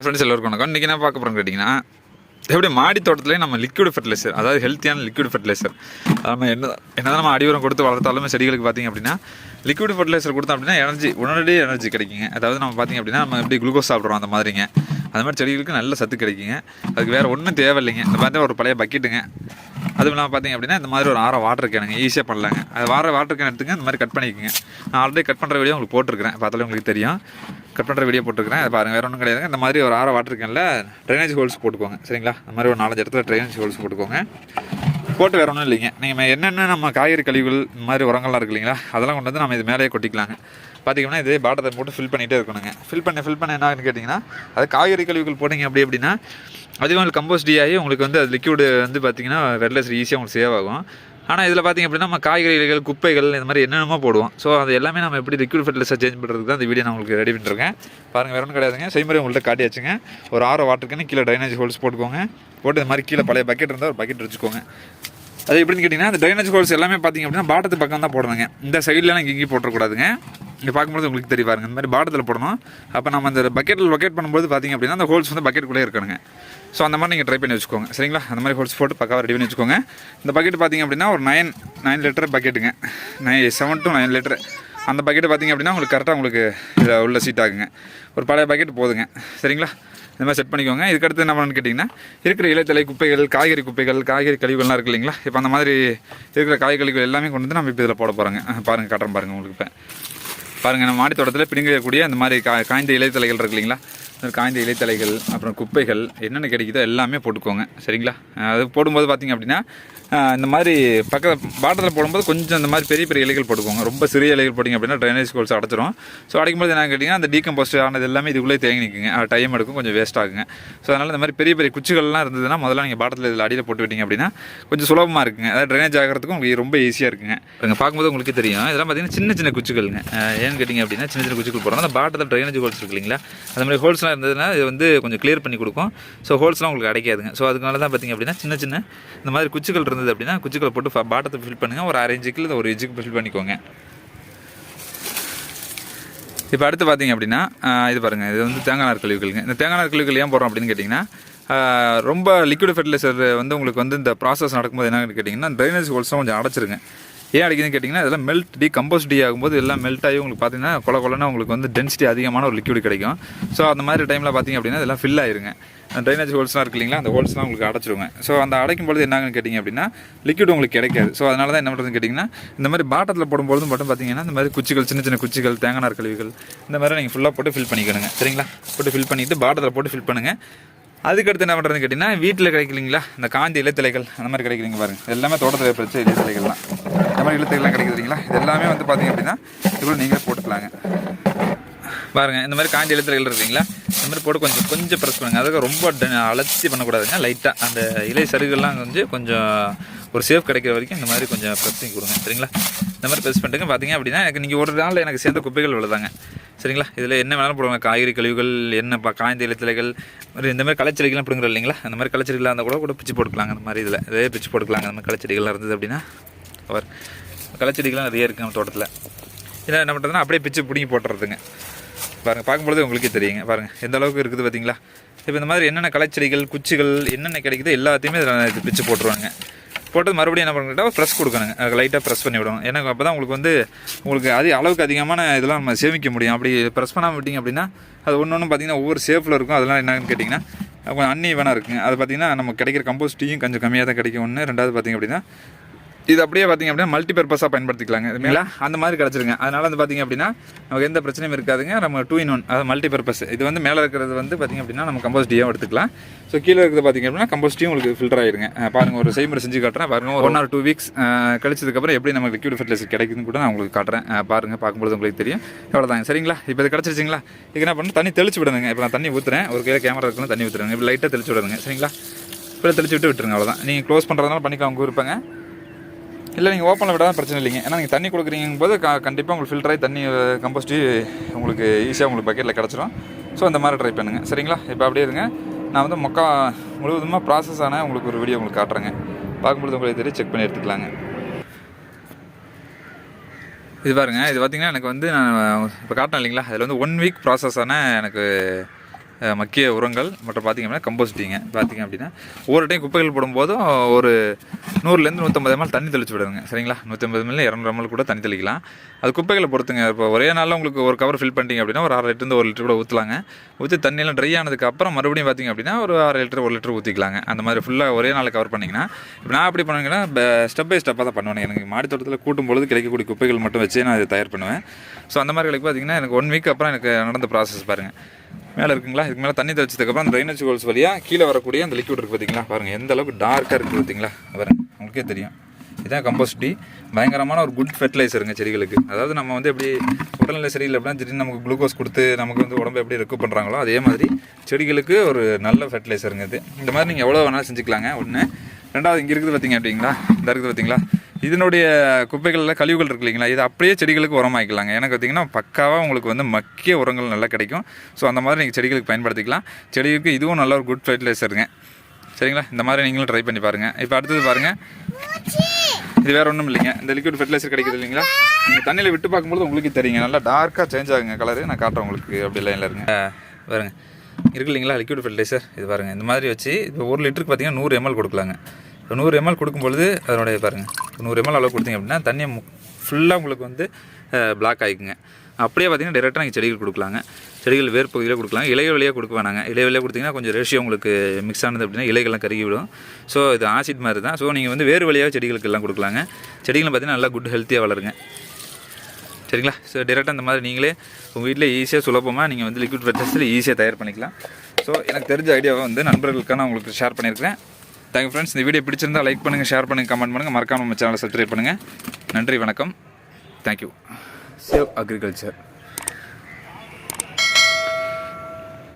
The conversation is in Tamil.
ஃப்ரெண்ட்ஸ் எல்லோருக்கும் வணக்கம். இன்றைக்கி என்ன பார்க்க போகிறோம் கேட்டிங்கன்னா, எப்படி மாடி தோட்டத்துலேயே நம்ம லிக்விட் ஃபெர்டிலைசர், அதாவது ஹெல்த்தியான லிக்விட் ஃபெர்டிலைசர், நம்ம என்ன நம்ம அடி உரம் கொடுத்து வளர்த்தாலுமே செடிகளுக்கு பார்த்திங்க அப்படின்னா லிக்விட் ஃபெர்டிலைசர் கொடுத்தோம் அப்படின்னா உடனடியே எனர்ஜி கிடைக்குங்க. அதாவது நம்ம பார்த்திங்க அப்படின்னா நம்ம எப்படி குளுக்கோஸ் சாப்பிட்றோம் அந்த மாதிரிங்க, அது மாதிரி செடிகளுக்கு நல்ல சத்து கிடைக்குங்க. அதுக்கு வேறு ஒன்றும் தேவையில்லைங்க. இந்த மாதிரி ஒரு பழைய பக்கெட்டுங்க, அதுவும் இல்லாமல் பார்த்திங்க அப்படின்னா இந்த மாதிரி ஒரு 6 வாட்டர் கேனுங்க, ஈஸியாக பண்ணலாங்க. அது வாட்டர் கேன் எடுத்துங்க, இந்த மாதிரி கட் பண்ணிக்கோங்க. நான் ஆல்ரெடி கட் பண்ணுற வீடியோ உங்களுக்கு போட்டிருக்கிறேன், பார்த்தாலே உங்களுக்கு தெரியும். கட் பண்ணுற வீடியோ போட்டுருக்கிறேன், அதை பாருங்கள். வேறு ஒன்றும் கிடையாதுங்க. இந்த மாதிரி ஒரு 6 வாட்டர் கேனில் ட்ரைனேஜ் ஹோல்ஸ் போட்டுக்கோங்க, சரிங்களா? இந்த மாதிரி ஒரு 4-5 இடத்துல ட்ரைனேஜ் ஹோல்ஸ் போட்டுக்கோங்க. போட்டு வேறு ஒன்றும் இல்லைங்க. நீங்கள் என்னென்ன நம்ம காய்கறி கழிவுகள் இந்த மாதிரி உரங்கள்லாம் இருக்கு இல்லைங்களா, அதெல்லாம் கொண்டு வந்து நம்ம இது மேலேயே கொட்டிக்கலாங்க. பார்த்திங்கன்னா இதே பாட்டத்தை போட்டு ஃபில் பண்ணிகிட்டே இருக்கணுங்க. ஃபில் பண்ண என்னன்னு கேட்டிங்கன்னா, அது காய்கறி கழிவுகள் போட்டிங்க அப்படின்னா அதுவும் உங்களுக்கு கம்போஸ்ட் ஆகி உங்களுக்கு வந்து அது லிக்விடு வந்து பார்த்திங்கன்னா ஃபெர்டிலைசர் ஈஸியாக உங்களுக்கு சேவ் ஆகும். ஆனால் இதில் பார்த்திங்க அப்படின்னா நம்ம காய்கறிகள், குப்பைகள் இந்த மாதிரி என்னென்னமோ போடுவோம். ஸோ அது எல்லாமே நம்ம எப்படி லிக்விட் ஃபெர்டிலைசர் சேஞ்ச் பண்ணுறதுக்கு தான் இந்த வீடியோ நான் உங்களுக்கு ரெடி பண்ணிருக்கேன். பாருங்கள், வேறு ஒன்றும் கிடையாதுங்க. செய்முறை உங்கள்கிட்ட காட்டியாச்சுங்க. ஒரு 6 வாட்டருக்குன்னு கீழே ட்ரைனேஜ் ஹோல்ஸ் போட்டுக்கோங்க. போட்டு இந்த மாதிரி கீழே பழைய பக்கெட் இருந்தால் ஒரு பக்கெட் வச்சுக்கோங்க. அது எப்படின்னு கேட்டிங்கன்னா, அந்த ட்ரைனேஜ் ஹோல்ஸ் எல்லாமே பார்த்திங்க அப்படின்னா பாட்டத்து பக்கம் தான் போடணுங்க. இந்த சைட்லாம் இங்கேயும் போட்டக்கூடாதுங்க. இங்கே பார்க்கும்போது உங்களுக்கு தெரிய பாருங்க, இந்த மாதிரி பாட்டத்தில் போடணும். அப்போ நம்ம அந்த பக்கெட்டில் லொக்கேட் பண்ணும்போது பார்த்திங்க அப்படின்னா அந்த ஹோல்ஸ் வந்து பக்கெட்டுக்குள்ளே இருக்கணுங்க. ஸோ அந்த மாதிரி நீங்கள் ட்ரை பண்ணி வச்சுக்கோங்க, சரிங்களா? அந்த மாதிரி ஹோல்ஸ் போட்டு பக்காவாக ரெடி பண்ணி வச்சுக்கோங்க. இந்த பக்கெட் பார்த்திங்க அப்படின்னா ஒரு 9 லிட்டர் பக்கெட்டுங்க, 7 to 9 லிட்டர். அந்த பக்கெட்டு பார்த்திங்க அப்படின்னா உங்களுக்கு கரெக்டாக உங்களுக்கு இதில் உள்ள சீட் ஆகுங்க. ஒரு பழைய பக்கெட் போதுங்க, சரிங்களா? இந்த மாதிரி செட் பண்ணிக்கோங்க. இதுக்கடுத்து என்ன பண்ணணும்னு கேட்டிங்கன்னா, இருக்கிற இலைத்தலை குப்பைகள், காய்கறி குப்பைகள், காய்கறி கழிவுகள்லாம் இருக்குது இல்லைங்களா? இப்போ அந்த மாதிரி இருக்கிற காய்கறி கழிவுகள் எல்லாமே கொண்டு வந்து நம்ம இப்போ இதில் போட போகிறோங்க. பாருங்கள், காட்டுறேன் பாருங்கள் உங்களுக்கு. இப்போ பாருங்கள், நம்ம மாடி தோட்டத்தில் பிடுங்கக்கூடிய அந்த மாதிரி காய்ந்த இலைத்தலைகள் இருக்கு இல்லைங்களா, காய்ந்த இலைத்தலைகள், அப்புறம் குப்பைகள் என்னென்ன கிடைக்குதோ எல்லாமே போட்டுக்கோங்க, சரிங்களா? அது போடும்போது பார்த்திங்க அப்படின்னா இந்த மாதிரி பாட்டத்தில் போடும்போது கொஞ்சம் இந்த மாதிரி பெரிய பெரிய இலைகள் போட்டுக்கோங்க. ரொம்ப சிறிய இலைகள் போட்டிங்க அப்படின்னா ட்ரைனேஜ் ஹோல்ஸ் அடைச்சிரும். ஸோ அடைக்கும்போது என்ன கேட்டிங்கன்னா, அந்த டீகம்போஸ்ட் ஆனது எல்லாமே இதுக்குள்ளே தேங்கி நிற்குங்க, டைம் எடுக்கும், கொஞ்சம் வேஸ்ட் ஆகுங்க. ஸோ அதனால் இந்த மாதிரி பெரிய பெரிய குச்சிகள்லாம் இருந்ததுன்னா முதல்ல நீங்கள் பாட்டத்தில் இதில் அடியில் போட்டு விட்டீங்க அப்படின்னா கொஞ்சம் சுலபமாக இருக்குங்க. அதாவது ட்ரைனேஜ் ஆகிறதுக்கும் உங்களுக்கு ரொம்ப ஈஸியாக இருக்குங்க. நீங்கள் பார்க்கும்போது உங்களுக்கு தெரியும், இதெல்லாம் பார்த்திங்கன்னா சின்ன சின்ன குச்சிகளுங்க. ஏன்னு கேட்டிங்க அப்படின்னா சின்ன சின்ன குச்சிகள் போடுறோம். அந்த பாட்டத்தில் ட்ரைனேஜ் ஹோல்ஸ் இருக்கு இல்லைங்களா, அந்த மாதிரி ஹோல்ஸ்லாம் இருந்ததுன்னா இது வந்து கொஞ்சம் கிளியர் பண்ணி கொடுக்கும். ஸோ ஹோல்ஸ்லாம் உங்களுக்கு அடைக்காதுங்க. ஸோ அதுனால தான் பார்த்திங்க அப்படின்னா சின்ன சின்ன இந்த மாதிரி குச்சிகள் இருந்தது அப்படின்னா குச்சிகளை போட்டு பாட்டத்தை ஃபில் பண்ணுங்கள். ஒரு 1/2 இன்ச்சுக்கு இல்லை 1 இன்ச்சுக்கு ஃபில் பண்ணிக்கோங்க. இப்போ அடுத்து பார்த்திங்க அப்படின்னா இது பாருங்கள், இது வந்து தேங்காய் நார் கழிவுகளுங்க. இந்த தேங்காய் நார் கழிவுகள் ஏன் போடுறோம் அப்படின்னு கேட்டிங்கன்னா, ரொம்ப லிக்விட் ஃபெர்டிலைசர் வந்து உங்களுக்கு வந்து இந்த ப்ராசஸ் நடக்கும்போது என்னன்னு கேட்டிங்கன்னா ட்ரைனேஜ் ஹோல்ஸ்லாம் கொஞ்சம் அடைச்சிருங்க. ஏன் அடிக்குதுன்னு கேட்டிங்கன்னா, இதெல்லாம் கம்போஸ்ட் ஆகும்போது எல்லாம் மெல்ட் ஆகி உங்களுக்கு பார்த்திங்கன்னா கொலன்னு உங்களுக்கு வந்து டென்சிட்டி அதிகமான ஒரு லிக்விட் கிடைக்கும். ஸோ அந்த மாதிரி டைமில் பார்த்திங்க அப்படின்னா இதெல்லாம் ஃபில் ஆயிருங்க. ட்ரைனேஜ் ஹோல்ஸ்லாம் இருக்கு இல்லைங்களா, அந்த ஹோல்ஸ்லாம் உங்களுக்கு அடைச்சிருங்க. ஸோ அந்த அடைக்கும்போது என்னங்கன்னு கேட்டிங்க அப்படின்னா லிக்விட் உங்களுக்கு கிடைக்காது. ஸோ அதனால தான் என்ன பண்ணுறதுன்னு கேட்டிங்கன்னா, இந்த மாதிரி பாட்டத்தில் போடும்போது மட்டும் பார்த்திங்கன்னா இந்த மாதிரி குச்சிகள், சின்ன சின்ன குச்சிகள், தேங்காய் நார் கழிவுகள் இந்த மாதிரி நீங்கள் ஃபுல்லாக போட்டு ஃபில் பண்ணிக்கணுங்க, சரிங்களா? போட்டு ஃபில் பண்ணிவிட்டு பாட்டத்தில் போட்டு ஃபில் பண்ணுங்கள். அதுக்கடுத்து என்ன பண்ணுறதுன்னு கேட்டிங்கன்னா, வீட்டில் கிடைக்கலிங்களா இந்த காந்தி இலைத்தலைகள் அந்த மாதிரி கிடைக்கிறீங்க பாருங்கள், எல்லாமே தோட்டத்தில் பிரச்ச இலைத்தலைகள்லாம், இந்த மாதிரி இலைத்தலைகள்லாம் கிடைக்குதுங்களா, இது எல்லாமே வந்து பார்த்திங்க அப்படின்னா இதுக்குள்ள நீங்களே போட்டுக்கலாங்க. பாருங்கள், இந்த மாதிரி காந்தி இலைத்தலைகள் இருக்குங்களா, இந்த மாதிரி போட்டு கொஞ்சம் ப்ரெஸ் பண்ணுங்கள். அதுக்கு ரொம்ப அலர்ச்சி பண்ணக்கூடாதுங்க. லைட்டாக அந்த இலை சருகெல்லாம் கொஞ்சம் ஒரு சேஃப் கிடைக்கிற வரைக்கும் இந்த மாதிரி கொஞ்சம் ப்ரெஸ் பண்ணி கொடுங்க, சரிங்களா? இந்த மாதிரி ப்ரெஸ் பண்ணிட்டுங்க. பார்த்திங்க அப்படின்னா எனக்கு நீங்கள் ஒரு நாள் எனக்கு சேர்ந்த குப்பைகள் விழுதாங்க, சரிங்களா? இதில் என்ன வேணாலும் போடுவாங்க, காய்கறி கழிவுகள், என்ன காய்ந்த இலைத்தலைகள், இந்த மாதிரி களைச்செடிகள்லாம் பிடுங்குறோம் இல்லைங்களா, அந்த மாதிரி களைச்செடிகளாக இருந்தால் கூட பிச்சு போட்டுக்கலாங்க. அந்த மாதிரி இதில் இதே பிச்சு போட்டுக்கலாங்க. அந்த மாதிரி களைச்செடிகள்லாம் இருந்தது அப்படின்னா களைச்செடிகள்லாம் நிறைய இருக்குது நம்ம தோட்டத்தில். இதில் என்ன பண்ணுறதுன்னா அப்படியே பிச்சு பிடிங்கி போட்டுறதுங்க. பாருங்கள், பார்க்கும்போது உங்களுக்கே தெரியுங்க. பாருங்கள் எந்த அளவுக்கு இருக்குது பார்த்தீங்களா? இப்போ இந்த மாதிரி என்னென்ன களைச்செடிகள், குச்சிகள் என்னென்ன கிடைக்குதோ எல்லாத்தையுமே இதில் இது பிச்சு போட்டுருவாங்க. போட்டு மறுபடியும் என்ன பண்ணுறா ப்ரெஸ் கொடுக்கணுங்க. லைட்டாக ப்ரெஸ் பண்ணி விடணும். ஏன்னா அப்போ தான் உங்களுக்கு அளவுக்கு அதிகமான இதெல்லாம் நம்ம சேமிக்க முடியும். அப்படி ப்ரெஸ் பண்ணாமல் விட்டிங்க அப்படின்னா அது ஒன்று பார்த்திங்கன்னா ஒவ்வொரு சேஃபில் இருக்கும். அதெல்லாம் என்னன்னு கேட்டிங்கன்னா கொஞ்சம் அன்இவனாக இருக்குங்க. அது பார்த்திங்கன்னா நம்ம கிடைக்கிற கம்போஸ்ட்டையும் கொஞ்சம் கம்மியாக தான் கிடைக்கும். ஒன்று ரெண்டாவது பார்த்திங்க அப்படின்னா இது அப்படியே பார்த்திங்க அப்படின்னா மல்டி பர்பஸாக பயன்படுத்திக்கலாங்க. இதுமாதிரி அந்த மாதிரி கிடச்சிருங்க. அதனால் வந்து பார்த்திங்க அப்படின்னா நமக்கு எந்த பிரச்சனையும் இருக்காதுங்க. நம்ம 2 in 1, அதாவது மல்டி பர்பஸ். இது வந்து மேலே இருக்கிறது வந்து பார்த்திங்க அப்படின்னா நம்ம கம்போஸ்டியாக எடுத்துக்கலாம். ஸோ கீழே இருக்கிறது பார்த்திங்க அப்படின்னா கம்போஸ்டியும் உங்களுக்கு ஃபில்டர் ஆகிடுங்க. பாருங்கள், ஒரு செய்முறை செஞ்சு காட்டுறேன். பாருங்கள், 1 or 2 weeks கழிச்சதுக்கப்புறம் எப்படி நமக்கு லிக்விட் ஃபெர்டிலைசர் கிடைக்குதுன்னு கூட நான் உங்களுக்கு காட்டுறேன். பாருங்கள், பார்க்கும்போது உங்களுக்கு தெரியும். எவ்வளோதாங்க, சரிங்களா? இப்போ இது கிடச்சிருச்சிங்களா? இது என்ன பண்ணணும், தண்ணி தெளிச்சு விடுங்க. இப்போ நான் தண்ணி ஊற்றுறேன், ஒரு கையில் கேமரா இருக்குன்னு தண்ணி ஊற்றுறேங்க. இப்போ லைட்டாக தெளிச்சு விடுங்க, சரிங்களா? இப்போ தெளிச்சு விட்டுருங்க. அவ்வளோதான். நீங்கள் க்ளோஸ் பண்ணுறதுனால பண்ணிக்கலாம், அவங்க இருப்பாங்க. இல்லை நீங்கள் ஓப்பனில் விடாமல் பிரச்சனை இல்லைங்க. ஏன்னா நீங்கள் தண்ணி கொடுக்குறீங்க போது கண்டிப்பாக உங்களுக்கு ஃபில்டர் ஆகி தண்ணி கம்போஸ்ட்டு உங்களுக்கு ஈஸியாக உங்களுக்கு பக்கெட்டில் கிடச்சிரும். ஸோ அந்த மாதிரி ட்ரை பண்ணுங்கள், சரிங்களா? இப்போ அப்படியே இருங்க. நான் வந்து முழுவதுமாக ப்ராசஸ் ஆன உங்களுக்கு ஒரு வீடியோ உங்களுக்கு காட்டுறேங்க. பார்க்கும்போது உங்களுக்கு தெரியும், செக் பண்ணி எடுத்துக்கலாங்க. இது பாருங்கள், இது பார்த்திங்கன்னா எனக்கு வந்து நான் இப்போ காட்டினேன் இல்லைங்களா, அதில் வந்து 1 week ப்ராசஸ் ஆன எனக்கு மக்கிய உரங்கள் மற்றும் பார்த்திங்க அப்படின்னா கம்போஸ்டிங்க. பார்த்திங்க அப்படின்னா ஒவ்வொரு டைம் குப்பைகள் போடும்போதும் ஒரு 100லேருந்து 150 ml தண்ணி தெளிச்சு விடுங்க. சரிங்களா? 150 ml 200 ml கூட தண்ணி தெளிக்கலாம். அது குப்பைகளை பொறுத்துங்க. இப்போ ஒரே நாளில் உங்களுக்கு ஒரு கவர் ஃபில் பண்ணிட்டீங்க அப்படின்னா ஒரு 1/2 லிட்டருந்து 1 லிட்டர் கூட ஊற்றலாங்க. ஊற்றி தண்ணியெல்லாம் ட்ரை ஆனதுக்கப்புறம் மறுபடியும் பார்த்திங்க அப்படின்னா ஒரு 1/2 லிட்டர் 1 லிட்டர் ஊற்றிக்கலாங்க. அந்த மாதிரி ஃபுல்லாக ஒரே நாளில் கவர் பண்ணிங்கன்னா, இப்போ நான் எப்படி பண்ணுவேங்கன்னா ஸ்டெப் பை ஸ்டெப்பாக தான் பண்ணுவேன். எனக்கு மாடி தோட்டத்தில் கூட்டும்பொழுது கிடைக்கக்கூடிய குப்பைகள் மட்டும் வச்சு நான் இதை தயார் பண்ணுவேன். ஸோ அந்த மாதிரி பார்த்திங்கன்னா எனக்கு 1 வீக் அப்புறம் எனக்கு நடந்த ப்ராசஸ் பாருங்கள். மேலே இருக்குங்களா, இதுக்கு மேலே தண்ணி தெளிச்சதுக்கப்புறம் அந்த ட்ரைனேஜ் ஹோல்ஸ் வழியாக கீழே வரக்கூடிய அந்த லிக்விட் இருக்குது பார்த்திங்களா, பாருங்கள் எந்த அளவுக்கு டார்க்காக இருக்குது பார்த்திங்களா, பாருங்கள் உங்களுக்கே தெரியும். இதுதான் கம்போஸ்ட் டீ. பயங்கரமான ஒரு குட் ஃபெர்டிலைசருங்க செடிகளுக்கு. அதாவது நம்ம வந்து எப்படி உடல்நிலை சரியில்லை அப்படின்னா திடீர்னு நமக்கு குளுக்கோஸ் கொடுத்து நமக்கு வந்து உடம்பு எப்படி ரெக்கவர் பண்ணுறாங்களோ அதே மாதிரி செடிகளுக்கு ஒரு நல்ல ஃபெர்டிலைசருங்க இது. இந்த மாதிரி நீங்கள் எவ்வளோ வேணாலும் செஞ்சுக்கலாங்க. ஒன்று. ரெண்டாவது இங்கே இருக்குது பார்த்திங்க அப்படிங்களா, இந்த இருக்குது பார்த்திங்களா, இதனுடைய குப்பைகளில் கழிவுகள் இருக்கு இல்லைங்களா, இது அப்படியே செடிகளுக்கு உரமாக்கிக்கலாங்க. எனக்கு பார்த்திங்கன்னா பக்காவாக உங்களுக்கு வந்து மக்கிய உரங்கள் நல்லா கிடைக்கும். ஸோ அந்த மாதிரி நீங்கள் செடிகளுக்கு பயன்படுத்திக்கலாம். செடிகளுக்கு இதுவும் நல்ல ஒரு குட் ஃபெர்டிலைசருங்க. சரிங்களா? இந்த மாதிரி நீங்களும் ட்ரை பண்ணி பாருங்கள். இப்போ அடுத்தது பாருங்கள், இது வேறு ஒன்றும் இல்லைங்க, இந்த லிக்விட் ஃபெர்டிலைசர் கிடைக்குது இல்லைங்களா, நீங்கள் தண்ணியில் விட்டு பார்க்கும்போது உங்களுக்கு தெரியுங்க, நல்லா டார்க்காக சேஞ்ச் ஆகுங்க கலரு. நான் காட்டுறேன் உங்களுக்கு, அப்படி இல்லை இருங்க பாருங்க, இருக்கு இல்லைங்களா லிக்விட் ஃபெர்டிலைசர். இது பாருங்கள், இந்த மாதிரி வச்சு இப்போ 1 லிட்டருக்கு பார்த்திங்கன்னா 100 ml கொடுக்கலாங்க. இப்போ 100 ml கொடுக்கும்பொழுது அதனுடைய பாருங்கள் 100 ml அளவு கொடுத்தீங்க அப்படின்னா தண்ணியை ஃபுல்லாக உங்களுக்கு வந்து பிளாக் ஆகிக்குங்க. அப்படியே பார்த்திங்கன்னா டேரெக்டாக நீங்கள் செடிகள் கொடுக்கலாங்க. செடிகள் வேர் பகுதியில் கொடுக்கலாம். இலை வழியாக கொடுக்க வேணாங்க. இலை வழியாக கொடுத்திங்கன்னா கொஞ்சம் ரேஷியோ உங்களுக்கு மிக்ஸ் ஆனது அப்படின்னா இலைகள்லாம் கருகி விடும். ஸோ இது ஆசிட் மாதிரி தான். ஸோ நீங்கள் வந்து வேறு வழியாக செடிகளுக்கு எல்லாம் கொடுக்கலாங்க. செடிகளும் பார்த்திங்கன்னா நல்லா குட் ஹெல்த்தியாக வளருங்க. சரிங்களா? ஸோ டேரெக்டாக இந்த மாதிரி நீங்களே உங்கள் வீட்டில் ஈஸியாக சுலபமாக நீங்கள் வந்து லிக்விட் ஃபெர்டிலைசர் ஈஸியாக தயார் பண்ணிக்கலாம். ஸோ எனக்கு தெரிஞ்ச ஐடியாவை வந்து நண்பர்களுக்காக நான் உங்களுக்கு ஷேர் பண்ணியிருக்கிறேன். Thank you friends. இந்த வீடியோ பிடிச்சிருந்தால் லைக் பண்ணுங்கள், ஷேர் பண்ணுங்கள், கமெண்ட் பண்ணுங்கள், மறக்காம நம்ம சேனலை சப்ஸ்கிரைப் பண்ணுங்கள். நன்றி, வணக்கம், தேங்க்யூ. Save agriculture.